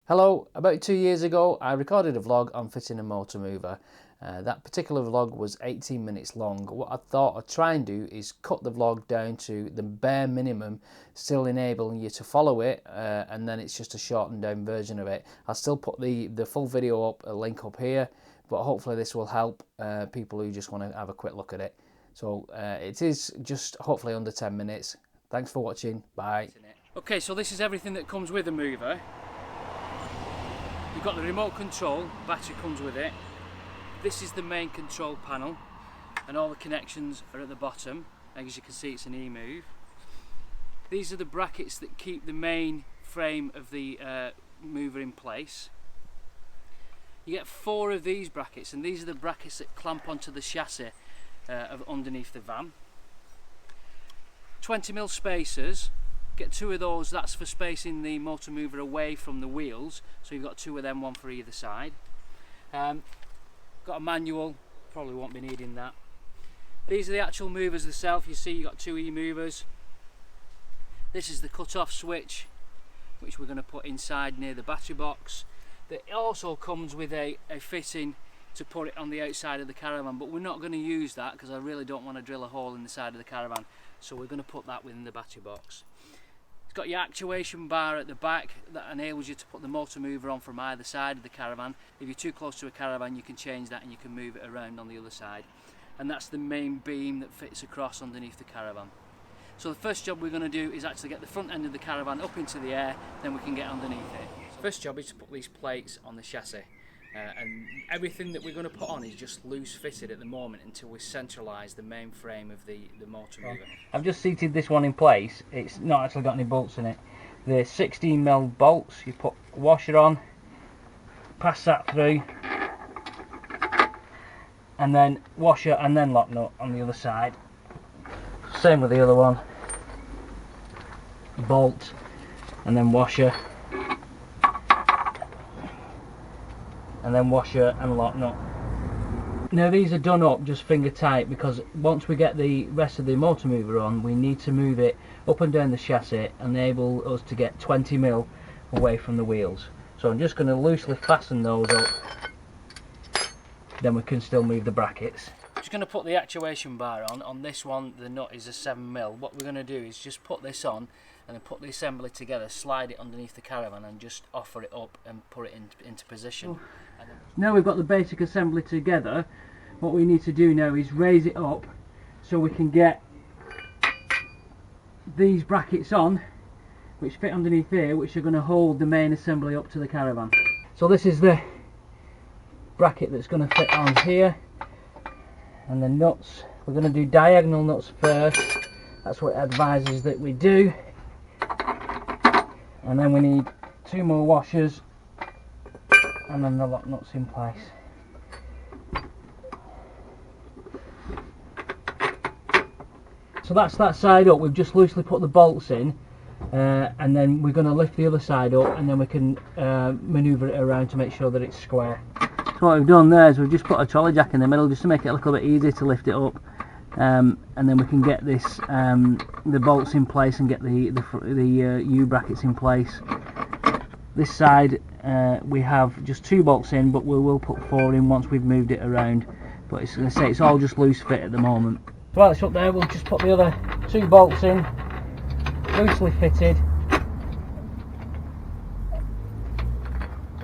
Hello, about 2 years ago I recorded a vlog on fitting a motor mover. That particular vlog was 18 minutes long. What I thought I'd try and do is cut the vlog down to the bare minimum, still enabling you to follow it, and then it's just a shortened down version of it. I'll still put the full video up, a link up here, but hopefully this will help people who just want to have a quick look at it. So it is just hopefully under 10 minutes. Thanks for watching, bye. Okay, so this is everything that comes with a mover. You've got the remote control, battery comes with it. This is the main control panel, and all the connections are at the bottom. As you can see, it's an e-move. These are the brackets that keep the main frame of the mover in place. You get 4 of these brackets, and these are the brackets that clamp onto the chassis underneath the van. 20mm spacers. Get 2 of those, that's for spacing the motor mover away from the wheels, so you've got 2 of them, 1 for either side. Got a manual, probably won't be needing that. These are the actual movers themselves. You see you've got 2 e-movers. This is the cut-off switch, which we're going to put inside near the battery box. It also comes with a fitting to put it on the outside of the Caravan, but we're not going to use that because I really don't want to drill a hole in the side of the Caravan, so we're going to put that within the battery box. It's got your actuation bar at the back that enables you to put the motor mover on from either side of the Caravan. If you're too close to a Caravan, you can change that and you can move it around on the other side. And that's the main beam that fits across underneath the Caravan. So the first job we're going to do is actually get the front end of the Caravan up into the air, then we can get underneath it. First job is to put these plates on the chassis. And everything that we're going to put on is just loose fitted at the moment until we centralise the main frame of the motor mover. I've just seated this one in place. It's not actually got any bolts in it. The 16mm bolts, you put a washer on, pass that through, and then washer and then lock nut on the other side. Same with the other one. Bolt and then washer, and then washer and lock nut. Now these are done up just finger tight because once we get the rest of the motor mover on, we need to move it up and down the chassis and enable us to get 20mm away from the wheels. So I'm just going to loosely fasten those up, then we can still move the brackets. Just going to put the actuation bar on this one. The nut is a 7mm. What we're going to do is just put this on and then put the assembly together, slide it underneath the Caravan and just offer it up and put it into position. Now we've got the basic assembly together, what we need to do now is raise it up so we can get these brackets on, which fit underneath here, which are going to hold the main assembly up to the Caravan. So this is the bracket that's going to fit on here, and the nuts, we're going to do diagonal nuts first. That's what it advises that we do. And then we need 2 more washers and then the lock nuts in place. So that's that side up. We've just loosely put the bolts in, and then we're going to lift the other side up and then we can manoeuvre it around to make sure that it's square. So what we've done there is we've just put a trolley jack in the middle just to make it a little bit easier to lift it up, and then we can get this the bolts in place and get the U brackets in place. This side we have just 2 bolts in, but we will put 4 in once we've moved it around. But it's going to say it's all just loose fit at the moment. So while it's up there, we'll just put the other 2 bolts in, loosely fitted,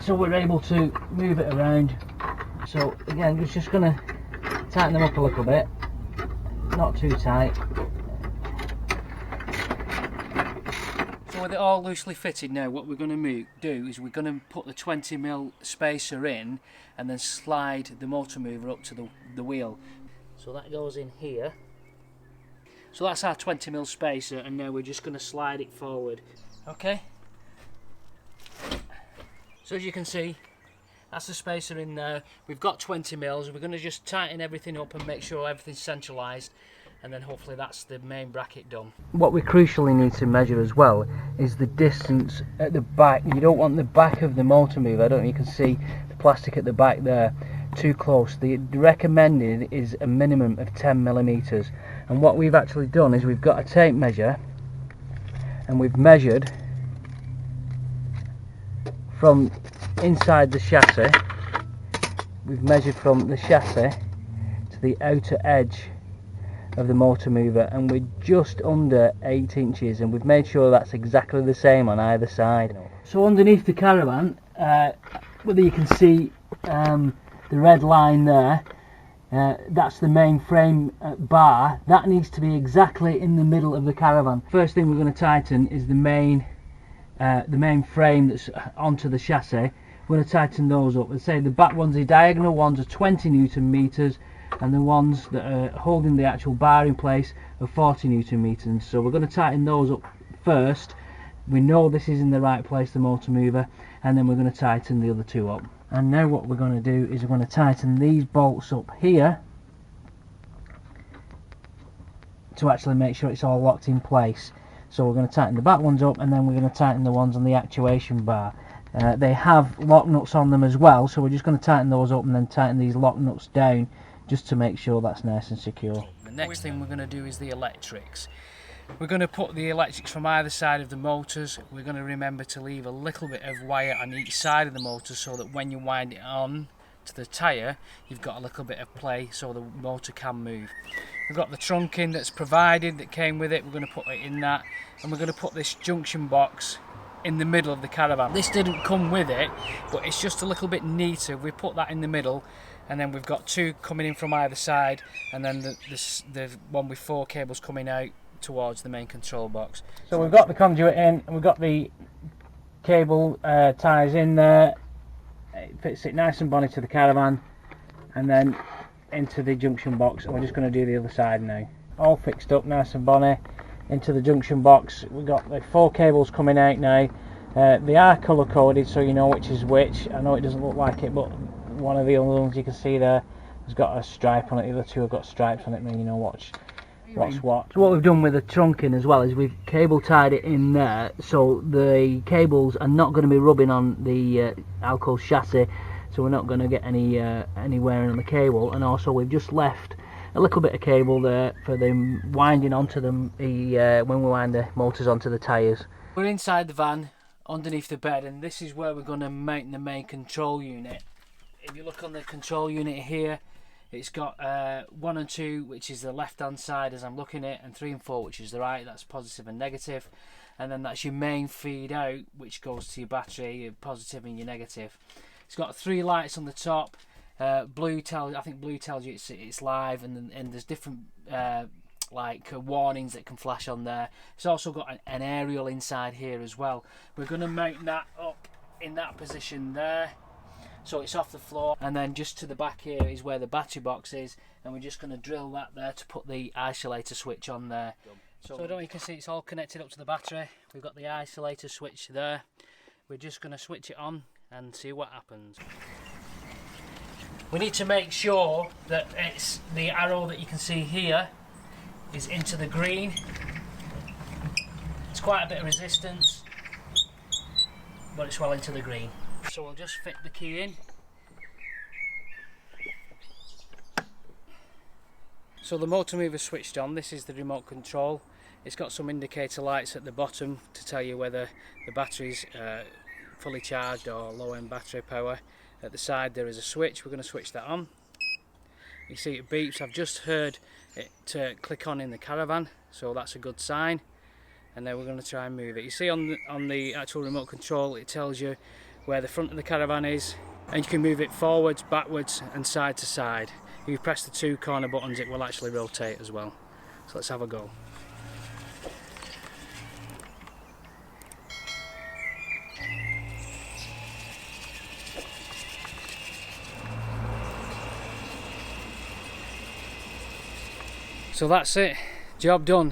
so we're able to move it around. So again, we're just going to tighten them up a little bit, not too tight. So with it all loosely fitted now, what we're going to do is we're going to put the 20mm spacer in and then slide the motor mover up to the wheel. So that goes in here. So that's our 20mm spacer, and now we're just going to slide it forward. Okay? So as you can see, that's the spacer in there. We've got 20mm. We're going to just tighten everything up and make sure everything's centralised, and then hopefully that's the main bracket done. What we crucially need to measure as well is the distance at the back. You don't want the back of the motor mover, I don't know if you can see the plastic at the back there, too close. The recommended is a minimum of 10mm, and what we've actually done is we've got a tape measure and we've measured from inside the chassis, we've measured from the chassis to the outer edge of the motor mover, and we're just under 8 inches, and we've made sure that's exactly the same on either side. So underneath the Caravan, whether you can see the red line there, that's the main frame bar. That needs to be exactly in the middle of the Caravan. First thing we're going to tighten is the main frame that's onto the chassis. We're going to tighten those up. Let's say the back ones, the diagonal ones, are 20 Newton meters, and the ones that are holding the actual bar in place are 40 Newton meters. So we're going to tighten those up first. We know this is in the right place, the motor mover, and then we're going to tighten the other two up. And now what we're going to do is we're going to tighten these bolts up here to actually make sure it's all locked in place. So we're going to tighten the back ones up, and then we're going to tighten the ones on the actuation bar. They have lock nuts on them as well, so we're just going to tighten those up and then tighten these lock nuts down just to make sure that's nice and secure. The next thing we're going to do is the electrics. We're going to put the electrics from either side of the motors. We're going to remember to leave a little bit of wire on each side of the motor so that when you wind it on to the tyre, you've got a little bit of play so the motor can move. We've got the trunking that's provided, that came with it. We're going to put it in that, and we're going to put this junction box in the middle of the Caravan. This didn't come with it, but it's just a little bit neater. We put that in the middle, and then we've got two coming in from either side, and then the one with 4 cables coming out towards the main control box. So we've got the conduit in, and we've got the cable ties in there. It fits it nice and bonny to the Caravan, and then into the junction box, and we're just going to do the other side now. All fixed up nice and bonny into the junction box. We've got the 4 cables coming out now. They are colour coded, so you know which is which. I know it doesn't look like it, but one of the other ones you can see there has got a stripe on it. The other two have got stripes on it, meaning you know what's what. So what we've done with the trunking as well is we've cable tied it in there, so the cables are not going to be rubbing on the Alco chassis, so we're not going to get any wearing on the cable. And also we've just left a little bit of cable there for them winding onto them when we wind the motors onto the tyres. We're inside the van, underneath the bed, and this is where we're going to mount the main control unit. If you look on the control unit here, it's got 1 and 2, which is the left hand side as I'm looking at, and 3 and 4, which is the right. That's positive and negative, and then that's your main feed out, which goes to your battery, your positive and your negative. It's got 3 lights on the top. Blue tells you it's live, and there's different like warnings that can flash on there. It's also got an aerial inside here as well. We're going to mount that up in that position there, so it's off the floor, and then just to the back here is where the battery box is, and we're just going to drill that there to put the isolator switch on there. So I don't know, you can see it's all connected up to the battery. We've got the isolator switch there. We're just going to switch it on and see what happens. We need to make sure that it's the arrow that you can see here is into the green. It's quite a bit of resistance, but it's well into the green. So we'll just fit the key in. So the motor mover switched on. This is the remote control. It's got some indicator lights at the bottom to tell you whether the battery's fully charged or low end battery power. At the side there is a switch. We're going to switch that on. You see it beeps. I've just heard it click on in the Caravan, so that's a good sign. And then we're going to try and move it. You see on the actual remote control it tells you where the front of the Caravan is, and you can move it forwards, backwards and side to side. If you press the 2 corner buttons it will actually rotate as well. So let's have a go. So that's it, job done.